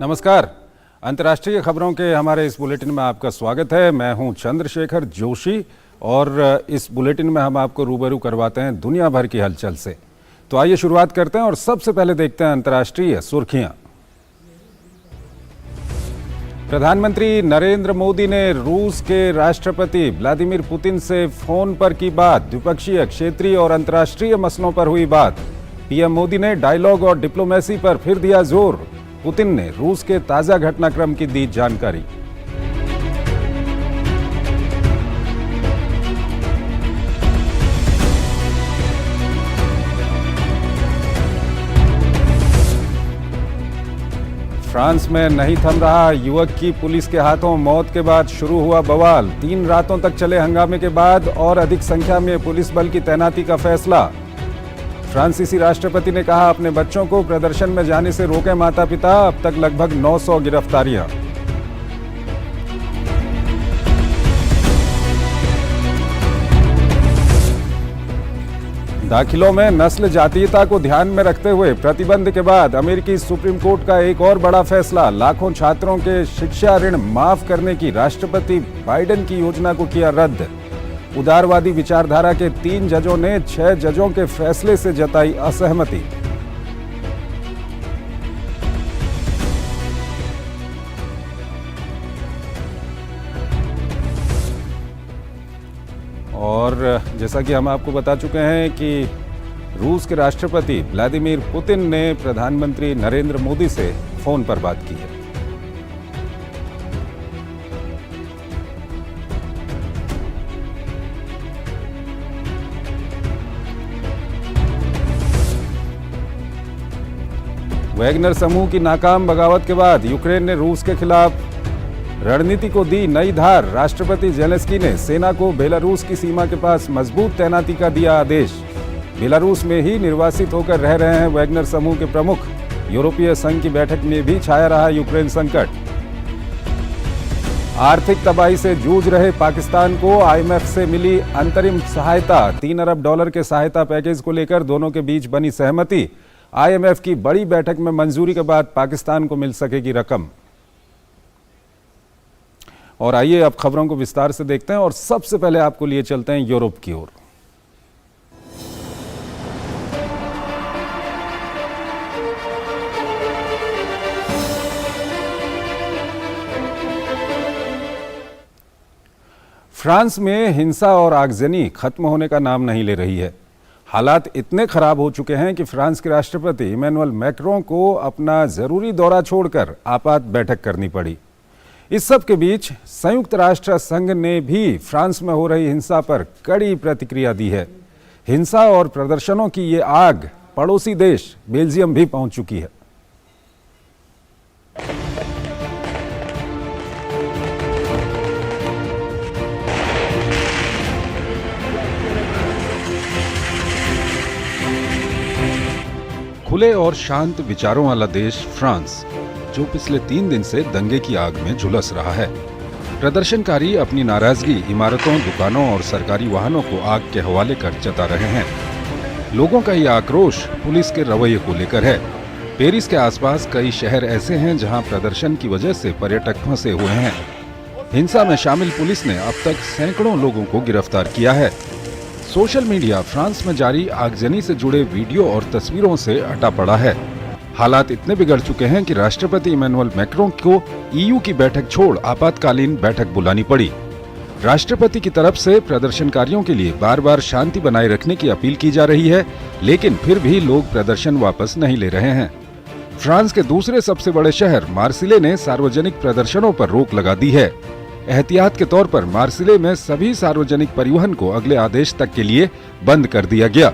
नमस्कार। अंतर्राष्ट्रीय खबरों के हमारे इस बुलेटिन में आपका स्वागत है। मैं हूं चंद्रशेखर जोशी और इस बुलेटिन में हम आपको रूबरू करवाते हैं दुनिया भर की हलचल से। तो आइए शुरुआत करते हैं और सबसे पहले देखते हैं अंतर्राष्ट्रीय सुर्खियां। प्रधानमंत्री नरेंद्र मोदी ने रूस के राष्ट्रपति व्लादिमीर पुतिन से फोन पर की बात। द्विपक्षीय, क्षेत्रीय और अंतर्राष्ट्रीय मसलों पर हुई बात। पीएम मोदी ने डायलॉग और डिप्लोमेसी पर फिर दिया जोर। पुतिन ने रूस के ताजा घटनाक्रम की दी जानकारी। फ्रांस में नहीं थम रहा युवक की पुलिस के हाथों मौत के बाद शुरू हुआ बवाल। 3 रातों तक चले हंगामे के बाद और अधिक संख्या में पुलिस बल की तैनाती का फैसला। फ्रांसीसी राष्ट्रपति ने कहा, अपने बच्चों को प्रदर्शन में जाने से रोके माता पिता। अब तक लगभग 900 गिरफ्तारियां। दाखिलों में नस्ल जातीयता को ध्यान में रखते हुए प्रतिबंध के बाद अमेरिकी सुप्रीम कोर्ट का एक और बड़ा फैसला। लाखों छात्रों के शिक्षा ऋण माफ करने की राष्ट्रपति बाइडेन की योजना को किया रद्द। उदारवादी विचारधारा के 3 जजों ने 6 जजों के फैसले से जताई असहमति। और जैसा कि हम आपको बता चुके हैं कि रूस के राष्ट्रपति व्लादिमीर पुतिन ने प्रधानमंत्री नरेंद्र मोदी से फोन पर बात की है। वैगनर समूह की नाकाम बगावत के बाद यूक्रेन ने रूस के खिलाफ रणनीति को दी नई धार। राष्ट्रपति जेलेंस्की ने सेना को बेलारूस की सीमा के पास मजबूत तैनाती का दिया आदेश। बेलारूस में ही निर्वासित होकर रह रहे हैं वैगनर समूह के प्रमुख। यूरोपीय संघ की बैठक में भी छाया रहा यूक्रेन संकट। आर्थिक तबाही से जूझ रहे पाकिस्तान को आईएमएफ से मिली अंतरिम सहायता। $3 अरब के सहायता पैकेज को लेकर दोनों के बीच बनी सहमति। आईएमएफ की बड़ी बैठक में मंजूरी के बाद पाकिस्तान को मिल सकेगी रकम। और आइए अब खबरों को विस्तार से देखते हैं और सबसे पहले आपको लिए चलते हैं यूरोप की ओर। फ्रांस में हिंसा और आगजनी खत्म होने का नाम नहीं ले रही है। हालात इतने खराब हो चुके हैं कि फ्रांस के राष्ट्रपति इमैनुअल मैक्रों को अपना जरूरी दौरा छोड़कर आपात बैठक करनी पड़ी। इस सब के बीच संयुक्त राष्ट्र संघ ने भी फ्रांस में हो रही हिंसा पर कड़ी प्रतिक्रिया दी है। हिंसा और प्रदर्शनों की ये आग पड़ोसी देश बेल्जियम भी पहुंच चुकी है। खुले और शांत विचारों वाला देश फ्रांस, जो पिछले 3 दिन से दंगे की आग में झुलस रहा है। प्रदर्शनकारी अपनी नाराजगी इमारतों, दुकानों और सरकारी वाहनों को आग के हवाले कर जता रहे हैं। लोगों का ये आक्रोश पुलिस के रवैये को लेकर है। पेरिस के आसपास कई शहर ऐसे हैं जहां प्रदर्शन की वजह से पर्यटक फंसे हुए हैं। हिंसा में शामिल पुलिस ने अब तक सैकड़ों लोगों को गिरफ्तार किया है। सोशल मीडिया फ्रांस में जारी आगजनी से जुड़े वीडियो और तस्वीरों से अटा पड़ा है। हालात इतने बिगड़ चुके हैं कि राष्ट्रपति इमैनुअल मैक्रों को ईयू की बैठक छोड़ आपातकालीन बैठक बुलानी पड़ी। राष्ट्रपति की तरफ से प्रदर्शनकारियों के लिए बार बार शांति बनाए रखने की अपील की जा रही है, लेकिन फिर भी लोग प्रदर्शन वापस नहीं ले रहे हैं। फ्रांस के दूसरे सबसे बड़े शहर मार्सिले ने सार्वजनिक प्रदर्शनों पर रोक लगा दी है। एहतियात के तौर पर मार्सिले में सभी सार्वजनिक परिवहन को अगले आदेश तक के लिए बंद कर दिया गया।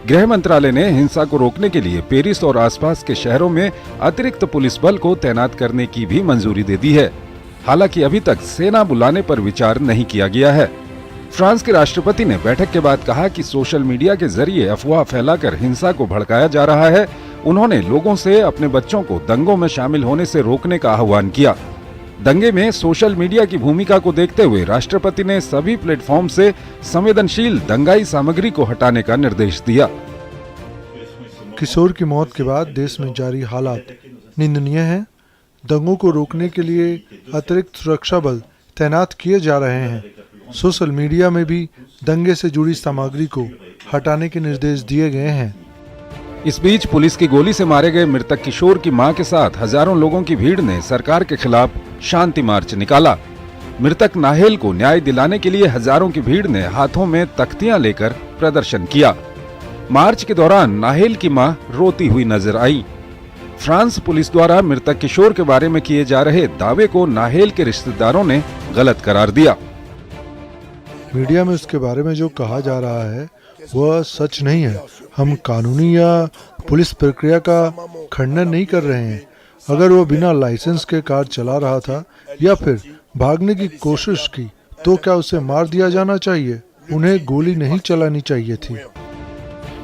गृह मंत्रालय ने हिंसा को रोकने के लिए पेरिस और आसपास के शहरों में अतिरिक्त पुलिस बल को तैनात करने की भी मंजूरी दे दी है। हालांकि अभी तक सेना बुलाने पर विचार नहीं किया गया है। फ्रांस के राष्ट्रपति ने बैठक के बाद कहा कि सोशल मीडिया के जरिए अफवाह फैलाकर हिंसा को भड़काया जा रहा है। उन्होंने लोगों से अपने बच्चों को दंगों में शामिल होने से रोकने का आह्वान किया। दंगे में सोशल मीडिया की भूमिका को देखते हुए राष्ट्रपति ने सभी प्लेटफॉर्म से संवेदनशील दंगाई सामग्री को हटाने का निर्देश दिया। किशोर की मौत के बाद देश में जारी हालात निंदनीय है। दंगों को रोकने के लिए अतिरिक्त सुरक्षा बल तैनात किए जा रहे हैं। सोशल मीडिया में भी दंगे से जुड़ी सामग्री को हटाने के निर्देश दिए गए हैं। इस बीच पुलिस की गोली से मारे गए मृतक किशोर की मां के साथ हजारों लोगों की भीड़ ने सरकार के खिलाफ शांति मार्च निकाला। मृतक नाहेल को न्याय दिलाने के लिए हजारों की भीड़ ने हाथों में तख्तियां लेकर प्रदर्शन किया। मार्च के दौरान नाहेल की मां रोती हुई नजर आई। फ्रांस पुलिस द्वारा मृतक किशोर के बारे में किए जा रहे दावे को नाहेल के रिश्तेदारों ने गलत करार दिया। मीडिया में उसके बारे में जो कहा जा रहा है वह सच नहीं है। हम कानूनी या पुलिस प्रक्रिया का खंडन नहीं कर रहे हैं। अगर वह बिना लाइसेंस के कार चला रहा था या फिर भागने की कोशिश की तो क्या उसे मार दिया जाना चाहिए? उन्हें गोली नहीं चलानी चाहिए थी।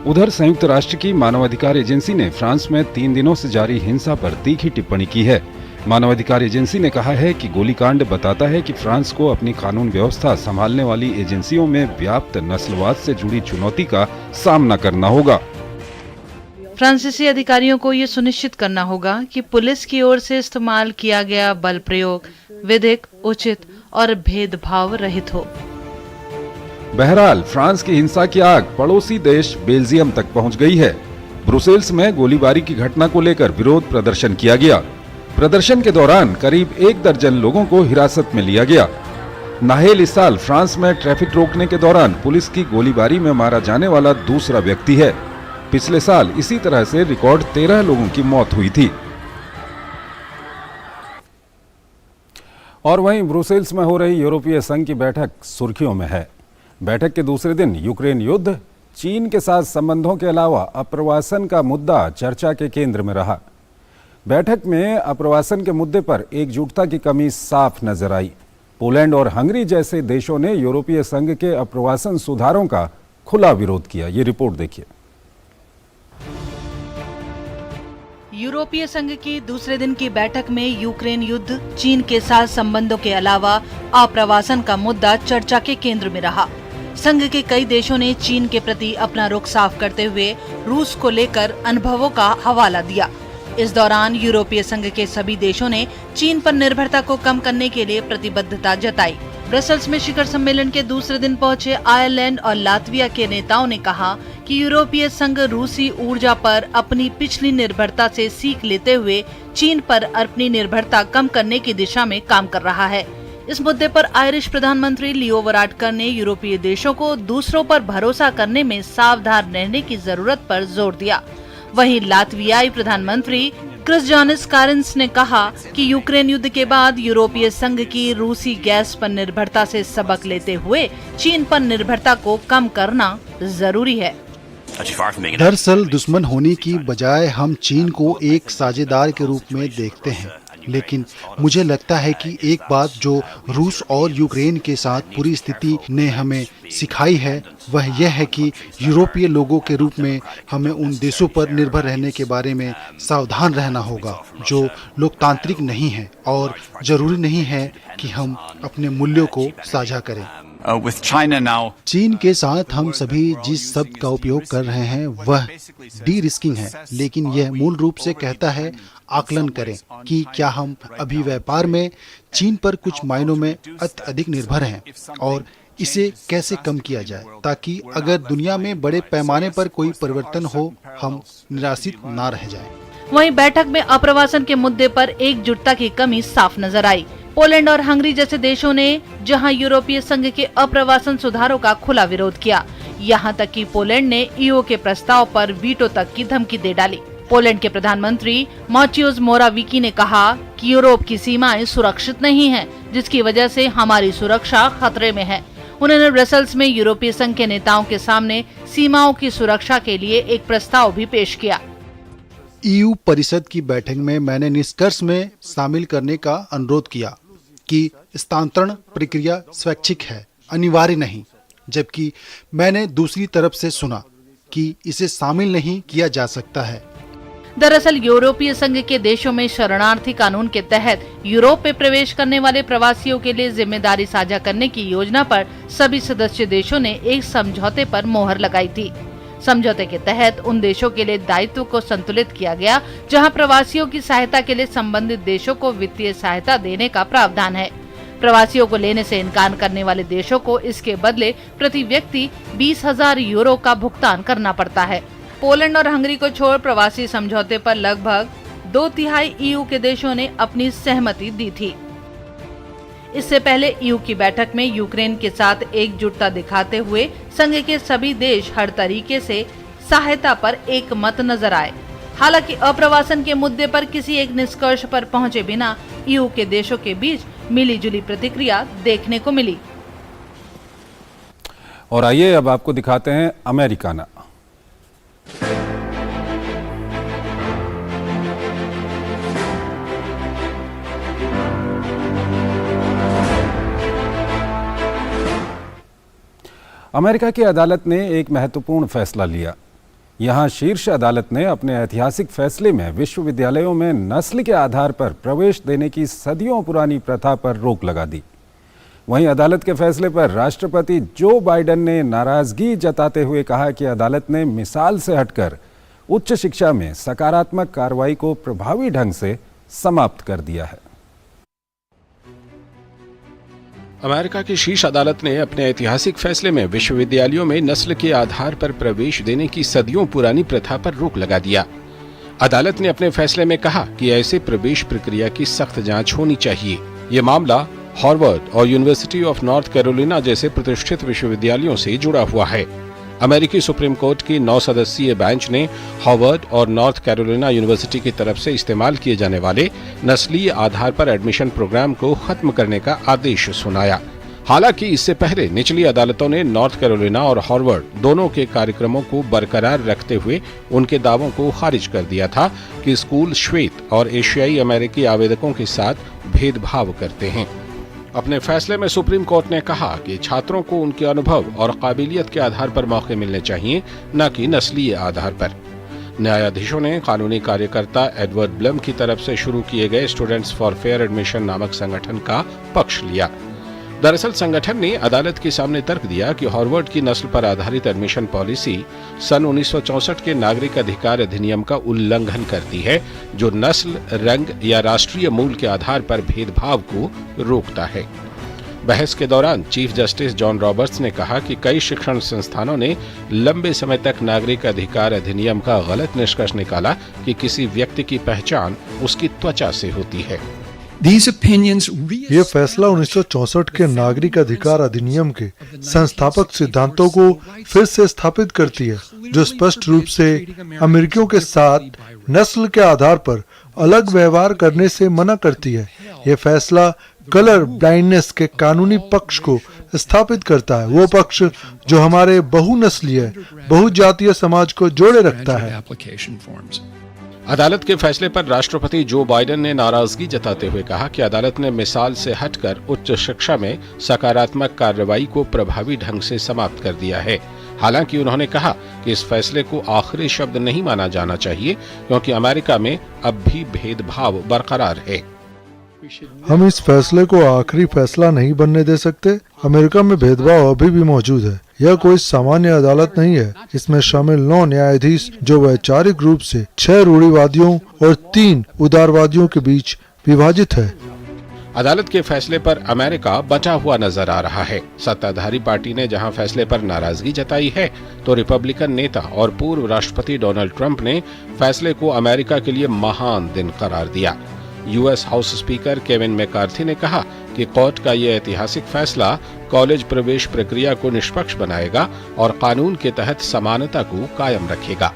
उधर संयुक्त राष्ट्र की मानवाधिकार एजेंसी ने फ्रांस में 3 दिनों से जारी हिंसा पर तीखी टिप्पणी की है। मानवाधिकार एजेंसी ने कहा है कि गोलीकांड बताता है कि फ्रांस को अपनी कानून व्यवस्था संभालने वाली एजेंसियों में व्याप्त नस्लवाद से जुड़ी चुनौती का सामना करना होगा। फ्रांसीसी अधिकारियों को ये सुनिश्चित करना होगा कि पुलिस की ओर से इस्तेमाल किया गया बल प्रयोग विधिक, उचित और भेदभाव रहित हो। बहरहाल फ्रांस की हिंसा की आग पड़ोसी देश बेल्जियम तक पहुंच गई है। ब्रुसेल्स में गोलीबारी की घटना को लेकर विरोध प्रदर्शन किया गया। प्रदर्शन के दौरान करीब 1 दर्जन लोगों को हिरासत में लिया गया। नाहेल इस साल फ्रांस में ट्रैफिक रोकने के दौरान पुलिस की गोलीबारी में मारा जाने वाला दूसरा व्यक्ति है। पिछले साल इसी तरह से रिकॉर्ड 13 लोगों की मौत हुई थी। और वहीं ब्रुसेल्स में हो रही यूरोपीय संघ की बैठक सुर्खियों में है। बैठक के दूसरे दिन यूक्रेन युद्ध, चीन के साथ संबंधों के अलावा अप्रवासन का मुद्दा चर्चा के केंद्र में रहा। बैठक में अप्रवासन के मुद्दे पर एकजुटता की कमी साफ नजर आई। पोलैंड और हंगरी जैसे देशों ने यूरोपीय संघ के अप्रवासन सुधारों का खुला विरोध किया। ये रिपोर्ट देखिए। यूरोपीय संघ की दूसरे दिन की बैठक में यूक्रेन युद्ध, चीन के साथ संबंधों के अलावा अप्रवासन का मुद्दा चर्चा के केंद्र में रहा। संघ के कई देशों ने चीन के प्रति अपना रुख साफ करते हुए रूस को लेकर अनुभवों का हवाला दिया। इस दौरान यूरोपीय संघ के सभी देशों ने चीन पर निर्भरता को कम करने के लिए प्रतिबद्धता जताई। ब्रसेल्स में शिखर सम्मेलन के दूसरे दिन पहुंचे आयरलैंड और लातविया के नेताओं ने कहा कि यूरोपीय संघ रूसी ऊर्जा पर अपनी पिछली निर्भरता से सीख लेते हुए चीन पर अपनी निर्भरता कम करने की दिशा में काम कर रहा है। इस मुद्दे पर आयरिश प्रधानमंत्री लियो वराडकर ने यूरोपीय देशों को दूसरों पर भरोसा करने में सावधान रहने की जरूरत पर जोर दिया। वहीं लातवियाई प्रधानमंत्री क्रिस्जानिस कारिंस ने कहा कि यूक्रेन युद्ध के बाद यूरोपीय संघ की रूसी गैस पर निर्भरता से सबक लेते हुए चीन पर निर्भरता को कम करना जरूरी है। दरअसल दुश्मन होने की बजाय हम चीन को एक साझेदार के रूप में देखते हैं, लेकिन मुझे लगता है कि एक बात जो रूस और यूक्रेन के साथ पूरी स्थिति ने हमें सिखाई है वह यह है कि यूरोपीय लोगों के रूप में हमें उन देशों पर निर्भर रहने के बारे में सावधान रहना होगा जो लोकतांत्रिक नहीं है, और जरूरी नहीं है कि हम अपने मूल्यों को साझा करें। चीन के साथ हम सभी जिस शब्द का उपयोग कर रहे हैं वह डी रिस्किंग है, लेकिन यह मूल रूप से कहता है आकलन करें कि क्या हम अभी व्यापार में चीन पर कुछ मायनों में अत्यधिक निर्भर हैं और इसे कैसे कम किया जाए ताकि अगर दुनिया में बड़े पैमाने पर कोई परिवर्तन हो हम निराशित ना रह जाएं। वहीं बैठक में अप्रवासन के मुद्दे पर एकजुटता की कमी साफ नजर आई। पोलैंड और हंगरी जैसे देशों ने जहां यूरोपीय संघ के अप्रवासन सुधारों का खुला विरोध किया, यहां तक कि पोलैंड ने ईयू के प्रस्ताव पर वीटो तक की धमकी दे डाली। पोलैंड के प्रधानमंत्री माचियोज मोराविकी ने कहा कि यूरोप की सीमाएं सुरक्षित नहीं हैं, जिसकी वजह से हमारी सुरक्षा खतरे में है। उन्होंने ब्रसेल्स में यूरोपीय संघ के नेताओं के सामने सीमाओं की सुरक्षा के लिए एक प्रस्ताव भी पेश किया। ईयू परिषद की बैठक में मैंने निष्कर्ष में शामिल करने का अनुरोध किया कि स्थानांतरण प्रक्रिया स्वैच्छिक है, अनिवार्य नहीं, जबकि मैंने दूसरी तरफ से सुना कि इसे शामिल नहीं किया जा सकता है। दरअसल यूरोपीय संघ के देशों में शरणार्थी कानून के तहत यूरोप में प्रवेश करने वाले प्रवासियों के लिए जिम्मेदारी साझा करने की योजना पर सभी सदस्य देशों ने एक समझौते पर मोहर लगाई थी। समझौते के तहत उन देशों के लिए दायित्व को संतुलित किया गया जहां प्रवासियों की सहायता के लिए संबंधित देशों को वित्तीय सहायता देने का प्रावधान है। प्रवासियों को लेने से इनकार करने वाले देशों को इसके बदले प्रति व्यक्ति 20,000 यूरो का भुगतान करना पड़ता है। पोलैंड और हंगरी को छोड़ प्रवासी समझौते पर लगभग 2/3 EU के देशों ने अपनी सहमति दी थी। इससे पहले EU की बैठक में यूक्रेन के साथ एकजुटता दिखाते हुए संघ के सभी देश हर तरीके से सहायता पर एक मत नजर आए। हालांकि अप्रवासन के मुद्दे पर किसी एक निष्कर्ष पर पहुंचे बिना EU के देशों के बीच मिलीजुली प्रतिक्रिया देखने को मिली। और आइए अब आपको दिखाते हैं अमेरिकाना। अमेरिका की अदालत ने एक महत्वपूर्ण फैसला लिया। यहां शीर्ष अदालत ने अपने ऐतिहासिक फैसले में विश्वविद्यालयों में नस्ल के आधार पर प्रवेश देने की सदियों पुरानी प्रथा पर रोक लगा दी। वहीं अदालत के फैसले पर राष्ट्रपति जो बाइडेन ने नाराजगी जताते हुए कहा कि अदालत ने मिसाल से हटकर उच्च शिक्षा में सकारात्मक कार्रवाई को प्रभावी ढंग से समाप्त कर दिया है। अमेरिका की शीर्ष अदालत ने अपने ऐतिहासिक फैसले में विश्वविद्यालयों में नस्ल के आधार पर प्रवेश देने की सदियों पुरानी प्रथा पर रोक लगा दिया। अदालत ने अपने फैसले में कहा कि ऐसे प्रवेश प्रक्रिया की सख्त जांच होनी चाहिए। ये मामला हार्वर्ड और यूनिवर्सिटी ऑफ नॉर्थ कैरोलिना जैसे प्रतिष्ठित विश्वविद्यालयों से जुड़ा हुआ है। अमेरिकी सुप्रीम कोर्ट की 9 सदस्यीय बेंच ने हार्वर्ड और नॉर्थ कैरोलिना यूनिवर्सिटी की तरफ से इस्तेमाल किए जाने वाले नस्लीय आधार पर एडमिशन प्रोग्राम को खत्म करने का आदेश सुनाया। हालांकि इससे पहले निचली अदालतों ने नॉर्थ कैरोलिना और हार्वर्ड दोनों के कार्यक्रमों को बरकरार रखते हुए उनके दावों को खारिज कर दिया था कि स्कूल श्वेत और एशियाई अमेरिकी आवेदकों के साथ भेदभाव करते हैं। अपने फैसले में सुप्रीम कोर्ट ने कहा कि छात्रों को उनके अनुभव और काबिलियत के आधार पर मौके मिलने चाहिए, न कि नस्लीय आधार पर। न्यायाधीशों ने कानूनी कार्यकर्ता एडवर्ड ब्लम की तरफ से शुरू किए गए स्टूडेंट्स फॉर फेयर एडमिशन नामक संगठन का पक्ष लिया। दरअसल संगठन ने अदालत के सामने तर्क दिया कि हार्वर्ड की नस्ल पर आधारित एडमिशन पॉलिसी सन 1964 के नागरिक अधिकार अधिनियम का उल्लंघन करती है, जो नस्ल, रंग या राष्ट्रीय मूल के आधार पर भेदभाव को रोकता है। बहस के दौरान चीफ जस्टिस जॉन रॉबर्ट्स ने कहा कि कई शिक्षण संस्थानों ने लंबे समय तक नागरिक अधिकार अधिनियम का गलत निष्कर्ष निकाला कि किसी व्यक्ति की पहचान उसकी त्वचा से होती है। ये फैसला 1964 के नागरिक अधिकार अधिनियम के संस्थापक सिद्धांतों को फिर से स्थापित करती है, जो स्पष्ट रूप से अमेरिकियों के साथ नस्ल के आधार पर अलग व्यवहार करने से मना करती है। ये फैसला कलर ब्लाइंडनेस के कानूनी पक्ष को स्थापित करता है, वो पक्ष जो हमारे बहुनस्लीय बहुजातीय समाज को जोड़े रखता है। अदालत के फैसले पर राष्ट्रपति जो बाइडेन ने नाराजगी जताते हुए कहा कि अदालत ने मिसाल से हटकर उच्च शिक्षा में सकारात्मक कार्रवाई को प्रभावी ढंग से समाप्त कर दिया है। हालांकि उन्होंने कहा कि इस फैसले को आखिरी शब्द नहीं माना जाना चाहिए, क्योंकि अमेरिका में अब भी भेदभाव बरकरार है। हम इस फैसले को आखिरी फैसला नहीं बनने दे सकते। अमेरिका में भेदभाव अभी भी मौजूद है। यह कोई सामान्य अदालत नहीं है। इसमें शामिल 9 न्यायाधीश जो वैचारिक रूप से 6 रूढ़िवादियों और 3 उदारवादियों के बीच विभाजित है। अदालत के फैसले पर अमेरिका बचा हुआ नजर आ रहा है। सत्ताधारी पार्टी ने जहां फैसले पर नाराजगी जताई है, तो रिपब्लिकन नेता और पूर्व राष्ट्रपति डोनाल्ड ट्रंप ने फैसले को अमेरिका के लिए महान दिन करार दिया। US house speaker Kevin McCarthy ने कहा कि कोर्ट का ये ऐतिहासिक फैसला कॉलेज प्रवेश प्रक्रिया को निष्पक्ष बनाएगा और कानून के तहत समानता को कायम रखेगा।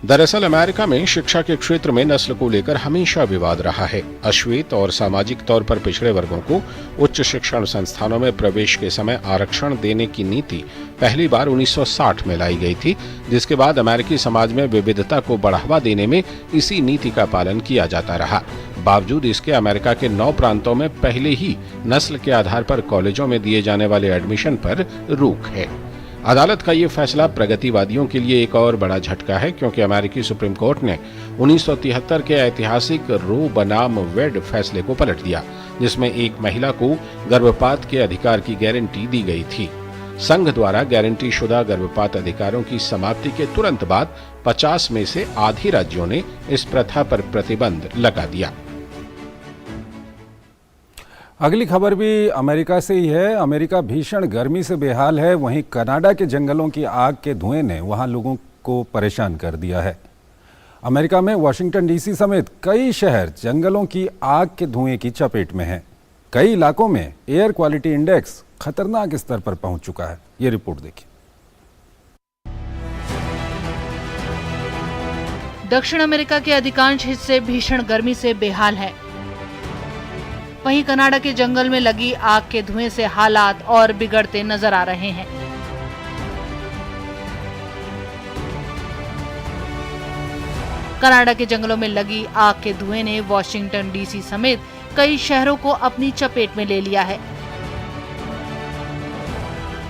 दरअसल अमेरिका में शिक्षा के क्षेत्र में नस्ल को लेकर हमेशा विवाद रहा है। अश्वेत और सामाजिक तौर पर पिछड़े वर्गों को उच्च शिक्षण संस्थानों में प्रवेश के समय आरक्षण देने की नीति पहली बार 1960 में लाई गई थी, जिसके बाद अमेरिकी समाज में विविधता को बढ़ावा देने में इसी नीति का पालन किया जाता रहा। बावजूद इसके अमेरिका के 9 प्रांतों में पहले ही नस्ल के आधार पर कॉलेजों में दिए जाने वाले एडमिशन पर रोक है। अदालत का ये फैसला प्रगतिवादियों के लिए एक और बड़ा झटका है, क्योंकि अमेरिकी सुप्रीम कोर्ट ने 1973 के ऐतिहासिक रो बनाम वेड फैसले को पलट दिया, जिसमें एक महिला को गर्भपात के अधिकार की गारंटी दी गई थी। संघ द्वारा गारंटी शुदा गर्भपात अधिकारों की समाप्ति के तुरंत बाद 50 में से आधे राज्यों ने इस प्रथा पर प्रतिबंध लगा दिया। अगली खबर भी अमेरिका से ही है। अमेरिका भीषण गर्मी से बेहाल है। वहीं कनाडा के जंगलों की आग के धुएं ने वहां लोगों को परेशान कर दिया है। अमेरिका में वाशिंगटन डीसी समेत कई शहर जंगलों की आग के धुएं की चपेट में हैं। कई इलाकों में एयर क्वालिटी इंडेक्स खतरनाक स्तर पर पहुंच चुका है। ये रिपोर्ट देखिए। दक्षिण अमेरिका के अधिकांश हिस्से भीषण गर्मी से बेहाल हैं। वहीं कनाडा के जंगल में लगी आग के धुएं से हालात और बिगड़ते नजर आ रहे हैं। कनाडा के जंगलों में लगी आग के धुएं ने वॉशिंगटन डीसी समेत कई शहरों को अपनी चपेट में ले लिया है।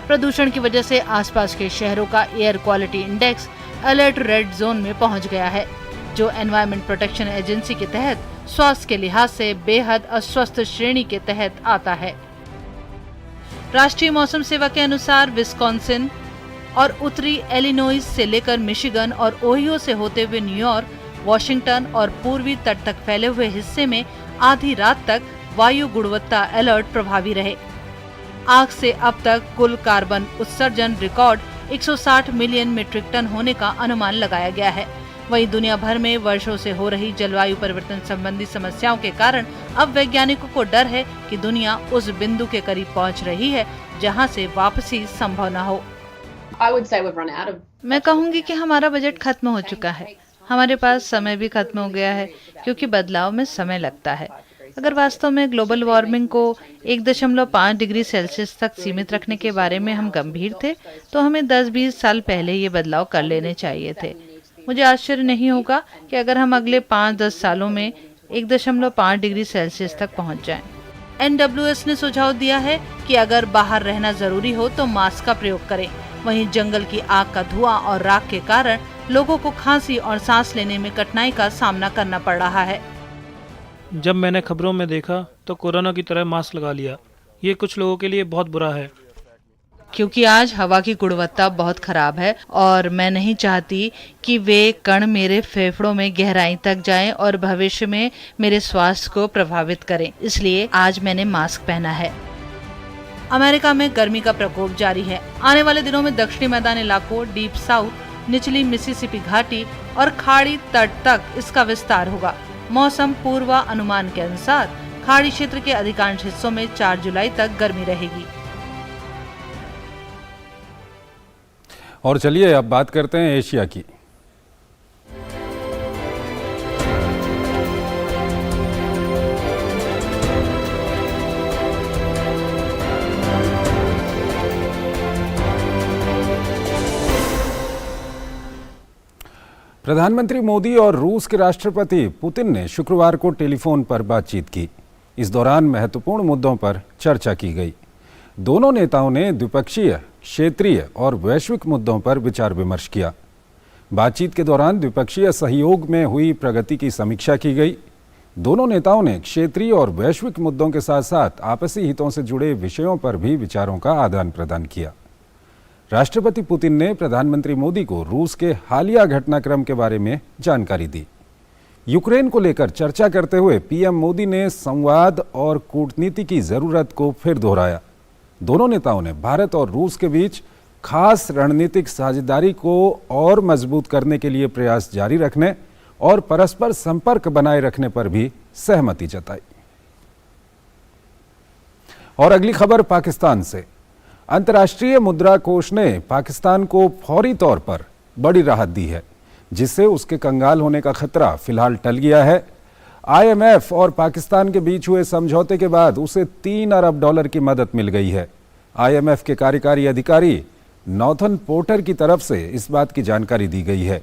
प्रदूषण की वजह से आसपास के शहरों का air quality index alert red zone में पहुंच गया है, जो एनवायरमेंट प्रोटेक्शन एजेंसी के तहत स्वास्थ्य के लिहाज से बेहद अस्वस्थ श्रेणी के तहत आता है। राष्ट्रीय मौसम सेवा के अनुसार विस्कॉन्सिन और उत्तरी इलिनॉइस से लेकर मिशिगन और ओहियो से होते हुए न्यूयॉर्क, वॉशिंगटन और पूर्वी तट तक फैले हुए हिस्से में आधी रात तक वायु गुणवत्ता अलर्ट प्रभावी रहे। आग से अब तक कुल कार्बन उत्सर्जन रिकॉर्ड 160 मिलियन मीट्रिक टन होने का अनुमान लगाया गया है। वहीं दुनिया भर में वर्षों से हो रही जलवायु परिवर्तन संबंधी समस्याओं के कारण अब वैज्ञानिकों को डर है कि दुनिया उस बिंदु के करीब पहुंच रही है जहां से वापसी संभव न हो। मैं कहूंगी कि हमारा बजट खत्म हो चुका है। हमारे पास समय भी खत्म हो गया है, क्योंकि बदलाव में समय लगता है। अगर वास्तव में ग्लोबल वार्मिंग को 1.5 डिग्री सेल्सियस तक सीमित रखने के बारे में हम गंभीर थे, तो हमें 10-20 साल पहले ये बदलाव कर लेने चाहिए थे। मुझे आश्चर्य नहीं होगा कि अगर हम अगले 5-10 सालों में 1.5 डिग्री सेल्सियस तक पहुंच जाएं। NWS ने सुझाव दिया है कि अगर बाहर रहना जरूरी हो तो मास्क का प्रयोग करें। वहीं जंगल की आग का धुआं और राख के कारण लोगों को खांसी और सांस लेने में कठिनाई का सामना करना पड़ रहा है। जब मैंने खबरों में देखा तो कोरोना की तरह मास्क लगा लिया। ये कुछ लोगों के लिए बहुत बुरा है, क्योंकि आज हवा की गुणवत्ता बहुत खराब है और मैं नहीं चाहती कि वे कण मेरे फेफड़ों में गहराई तक जाएं और भविष्य में मेरे स्वास्थ्य को प्रभावित करें। इसलिए आज मैंने मास्क पहना है। अमेरिका में गर्मी का प्रकोप जारी है। आने वाले दिनों में दक्षिणी मैदान इलाकों, डीप साउथ, निचली मिसिसिपी घाटी और खाड़ी तट तक इसका विस्तार होगा। मौसम पूर्वानुमान के अनुसार खाड़ी क्षेत्र के अधिकांश हिस्सों में 4 जुलाई तक गर्मी रहेगी। और चलिए अब बात करते हैं एशिया की। प्रधानमंत्री मोदी और रूस के राष्ट्रपति पुतिन ने शुक्रवार को टेलीफोन पर बातचीत की। इस दौरान महत्वपूर्ण मुद्दों पर चर्चा की गई। दोनों नेताओं ने द्विपक्षीय, क्षेत्रीय और वैश्विक मुद्दों पर विचार विमर्श किया। बातचीत के दौरान द्विपक्षीय सहयोग में हुई प्रगति की समीक्षा की गई। दोनों नेताओं ने क्षेत्रीय और वैश्विक मुद्दों के साथ साथ आपसी हितों से जुड़े विषयों पर भी विचारों का आदान प्रदान किया। राष्ट्रपति पुतिन ने प्रधानमंत्री मोदी को रूस के हालिया घटनाक्रम के बारे में जानकारी दी। यूक्रेन को लेकर चर्चा करते हुए पीएम मोदी ने संवाद और कूटनीति की जरूरत को फिर दोहराया। दोनों नेताओं ने भारत और रूस के बीच खास रणनीतिक साझेदारी को और मजबूत करने के लिए प्रयास जारी रखने और परस्पर संपर्क बनाए रखने पर भी सहमति जताई। और अगली खबर पाकिस्तान से। अंतर्राष्ट्रीय मुद्रा कोष ने पाकिस्तान को फौरी तौर पर बड़ी राहत दी है, जिससे उसके कंगाल होने का खतरा फिलहाल टल गया है। IMF और पाकिस्तान के बीच हुए समझौते के बाद उसे $3 अरब की मदद मिल गई है। IMF के कार्यकारी अधिकारी नॉर्थन पोर्टर की तरफ से इस बात की जानकारी दी गई है।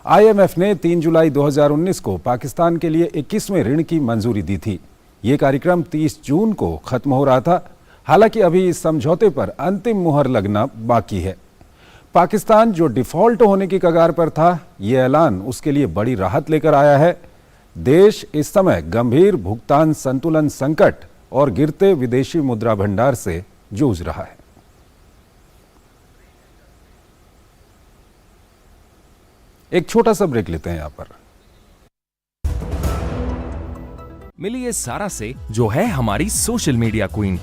IMF ने 3 जुलाई 2019 को पाकिस्तान के लिए 21वें ऋण की मंजूरी दी थी। ये कार्यक्रम 30 जून को खत्म हो रहा था। हालांकि अभी इस समझौते पर अंतिम मुहर लगना बाकी है। पाकिस्तान जो डिफॉल्ट होने की कगार पर था, ये ऐलान उसके लिए बड़ी राहत लेकर आया है। देश इस समय गंभीर भुगतान संतुलन संकट और गिरते विदेशी मुद्रा भंडार से जूझ रहा है। एक छोटा सा ब्रेक लेते हैं यहाँ पर। मिलिए सारा से, जो है हमारी social media queen.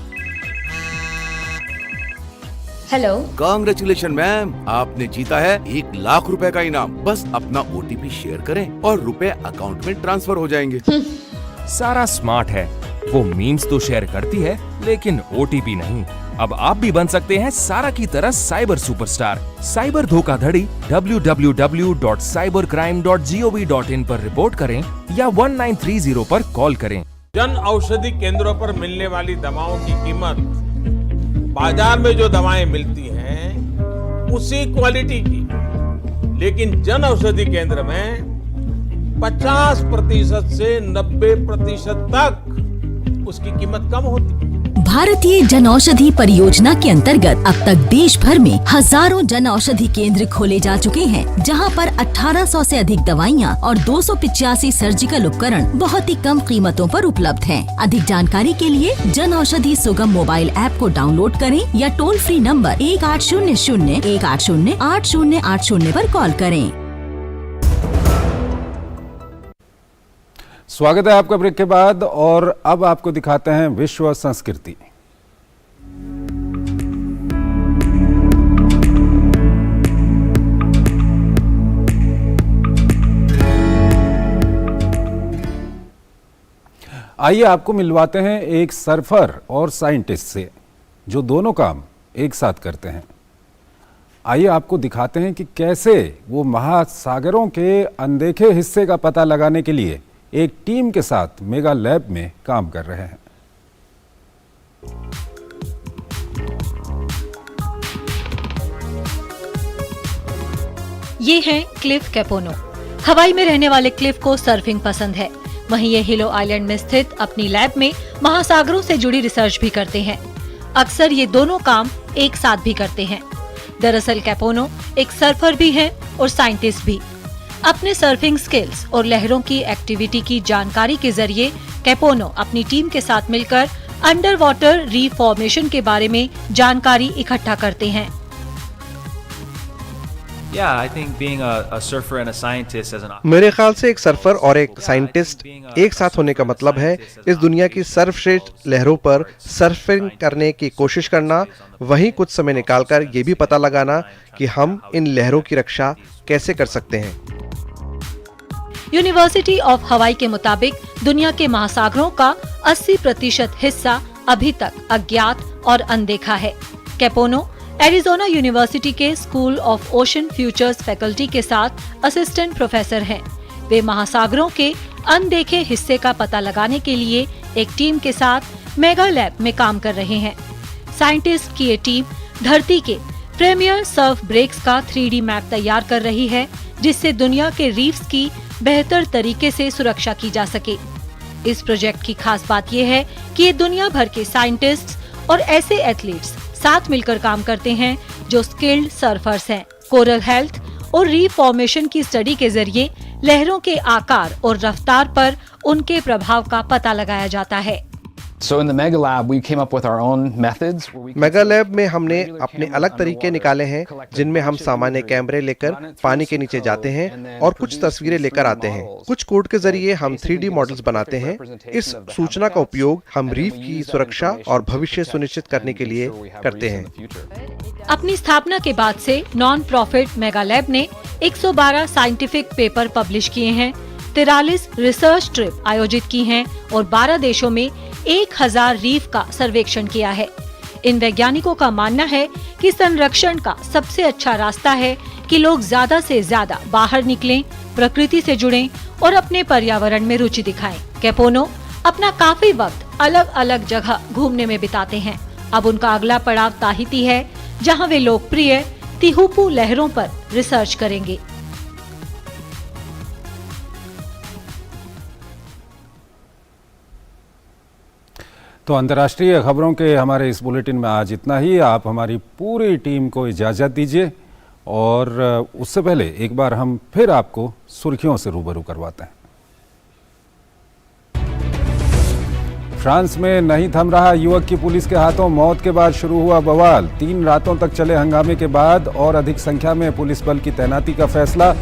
Hello, congratulation ma'am, आपने जीता है 1 लाख रुपए का इनाम। बस अपना OTP शेयर करें और रुपए अकाउंट में ट्रांसफर हो जाएंगे। सारा स्मार्ट है, वो मीम्स तो शेयर करती है लेकिन OTP नहीं। अब आप भी बन सकते हैं सारा की तरह साइबर सुपरस्टार। साइबर धोखाधड़ी www.cybercrime.gov.in पर रिपोर्ट करें या 1930 पर कॉल करें। जन औषधि केंद्रों पर मिलने वाली दवाओं की कीमत बाजार में जो दवाएं मिलती हैं उसी क्वालिटी की, लेकिन जन औषधि केंद्र में 50% से 90% तक उसकी कीमत कम होती है। भारतीय जन औषधि परियोजना के अंतर्गत अब तक देश भर में हजारों जन औषधि केंद्र खोले जा चुके हैं, जहां पर 1800 से अधिक दवाइयां और 285 सर्जिकल उपकरण बहुत ही कम कीमतों पर उपलब्ध हैं। अधिक जानकारी के लिए जन औषधि सुगम मोबाइल ऐप को डाउनलोड करें या टोल फ्री नंबर 1800-180-8080 पर कॉल करें। स्वागत है आपका ब्रेक के बाद, और अब आपको दिखाते हैं विश्व संस्कृति। आइए आपको मिलवाते हैं एक सर्फर और साइंटिस्ट से, जो दोनों काम एक साथ करते हैं। आइए आपको दिखाते हैं कि कैसे वो महासागरों के अनदेखे हिस्से का पता लगाने के लिए एक टीम के साथ मेगा लैब में काम कर रहे हैं। ये हैं क्लिफ कैपोनो। हवाई में रहने वाले क्लिफ को सर्फिंग पसंद है। वहीं ये हिलो आइलैंड में स्थित अपनी लैब में महासागरों से जुड़ी रिसर्च भी करते हैं। अक्सर ये दोनों काम एक साथ भी करते हैं। दरअसल कैपोनो एक सर्फर भी है और साइंटिस्ट भी। अपने सर्फिंग स्किल्स और लहरों की एक्टिविटी की जानकारी के जरिए कैपोनो अपनी टीम के साथ मिलकर अंडर वाटर रीफ फॉर्मेशन के बारे में जानकारी इकट्ठा करते हैं। मेरे ख्याल से एक सर्फर और एक साइंटिस्ट एक साथ होने का मतलब है इस दुनिया की सर्वश्रेष्ठ लहरों पर सर्फिंग करने की कोशिश करना, वहीं कुछ समय निकालकर ये भी पता लगाना कि हम इन लहरों की रक्षा कैसे कर सकते हैं। यूनिवर्सिटी ऑफ हवाई के मुताबिक दुनिया के महासागरों का 80% हिस्सा अभी तक अज्ञात और अनदेखा है। कैपोनो एरिजोना यूनिवर्सिटी के school of ocean futures faculty के साथ असिस्टेंट प्रोफेसर हैं। वे महासागरों के अनदेखे हिस्से का पता लगाने के लिए एक टीम के साथ मेगा लैब में काम कर रहे हैं। साइंटिस्ट की ये टीम धरती के प्रीमियर सर्फ ब्रेक्स का 3D मैप तैयार कर रही है, जिससे दुनिया के रीफ्स की बेहतर तरीके से सुरक्षा की जा सके। इस प्रोजेक्ट की खास बात यह है कि ये दुनिया भर के साइंटिस्ट्स और ऐसे एथलीट्स साथ मिलकर काम करते हैं जो स्किल्ड सर्फर्स हैं। कोरल हेल्थ और रीफ फॉर्मेशन की स्टडी के जरिए लहरों के आकार और रफ्तार पर उनके प्रभाव का पता लगाया जाता है। मेगा लैब में हमने अपने अलग तरीके निकाले हैं, जिनमें हम सामान्य कैमरे लेकर पानी के नीचे जाते हैं और कुछ तस्वीरें लेकर आते हैं। कुछ कोड के जरिए हम 3D मॉडल्स बनाते हैं। इस सूचना का उपयोग हम रीफ की सुरक्षा और भविष्य सुनिश्चित करने के लिए करते हैं। अपनी स्थापना के बाद से नॉन प्रॉफिट मेगा लैब ने 112 साइंटिफिक पेपर पब्लिश किए हैं, 43 रिसर्च ट्रिप आयोजित की हैं और 12 देशों में 1000 रीफ का सर्वेक्षण किया है। इन वैज्ञानिकों का मानना है कि संरक्षण का सबसे अच्छा रास्ता है कि लोग ज्यादा से ज्यादा बाहर निकलें, प्रकृति से जुड़ें और अपने पर्यावरण में रुचि दिखाएं। कैपोनो अपना काफी वक्त अलग अलग जगह घूमने में बिताते हैं। अब उनका अगला पड़ाव ताहिती है, जहां वे लोकप्रिय तिहुपू लहरों पर रिसर्च करेंगे। तो अंतर्राष्ट्रीय खबरों के हमारे इस बुलेटिन में आज इतना ही। आप हमारी पूरी टीम को इजाज़त दीजिए, और उससे पहले एक बार हम फिर आपको सुर्खियों से रूबरू करवाते हैं। फ्रांस में नहीं थम रहा युवक की पुलिस के हाथों मौत के बाद शुरू हुआ बवाल। 3 रातों तक चले हंगामे के बाद और अधिक संख्या में पुलिस बल की तैनाती का फैसला।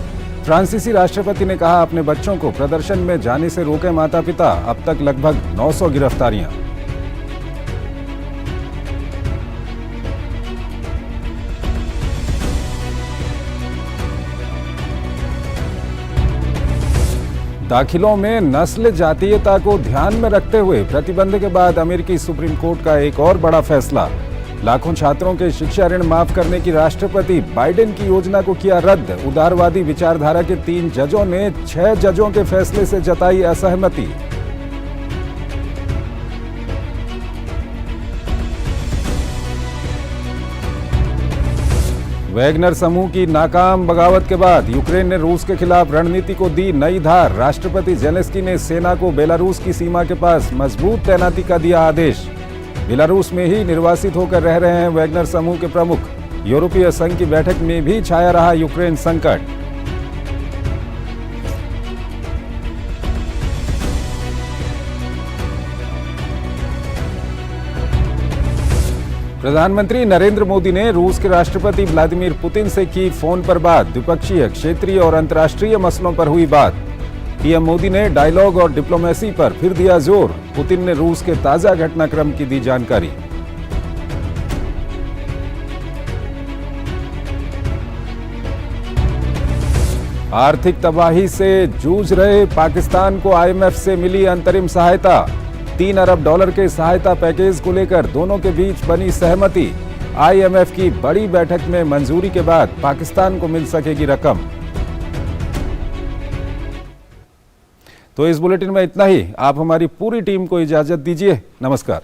फ्रांसीसी राष्ट्रपति ने कहा, अपने बच्चों को प्रदर्शन में जाने से रोके माता पिता, अब तक लगभग 900 गिरफ्तारियां। दाखिलों में नस्ल जातीयता को ध्यान में रखते हुए प्रतिबंध के बाद अमेरिकी सुप्रीम कोर्ट का एक और बड़ा फैसला। लाखों छात्रों के शिक्षा ऋण माफ करने की राष्ट्रपति बाइडेन की योजना को किया रद्द। उदारवादी विचारधारा के 3 जजों ने 6 जजों के फैसले से जताई असहमति। वैगनर समूह की नाकाम बगावत के बाद यूक्रेन ने रूस के खिलाफ रणनीति को दी नई धार। राष्ट्रपति जेलेंस्की ने सेना को बेलारूस की सीमा के पास मजबूत तैनाती का दिया आदेश। बेलारूस में ही निर्वासित होकर रह रहे हैं वैगनर समूह के प्रमुख। यूरोपीय संघ की बैठक में भी छाया रहा यूक्रेन संकट। प्रधानमंत्री नरेंद्र मोदी ने रूस के राष्ट्रपति व्लादिमीर पुतिन से की फोन पर बात। द्विपक्षीय, क्षेत्रीय और अंतर्राष्ट्रीय मसलों पर हुई बात। पीएम मोदी ने डायलॉग और डिप्लोमेसी पर फिर दिया जोर। पुतिन ने रूस के ताजा घटनाक्रम की दी जानकारी। आर्थिक तबाही से जूझ रहे पाकिस्तान को आईएमएफ से मिली अंतरिम सहायता। $3 अरब के सहायता पैकेज को लेकर दोनों के बीच बनी सहमति। आईएमएफ की बड़ी बैठक में मंजूरी के बाद पाकिस्तान को मिल सकेगी रकम। तो इस बुलेटिन में इतना ही। आप हमारी पूरी टीम को इजाजत दीजिए। नमस्कार।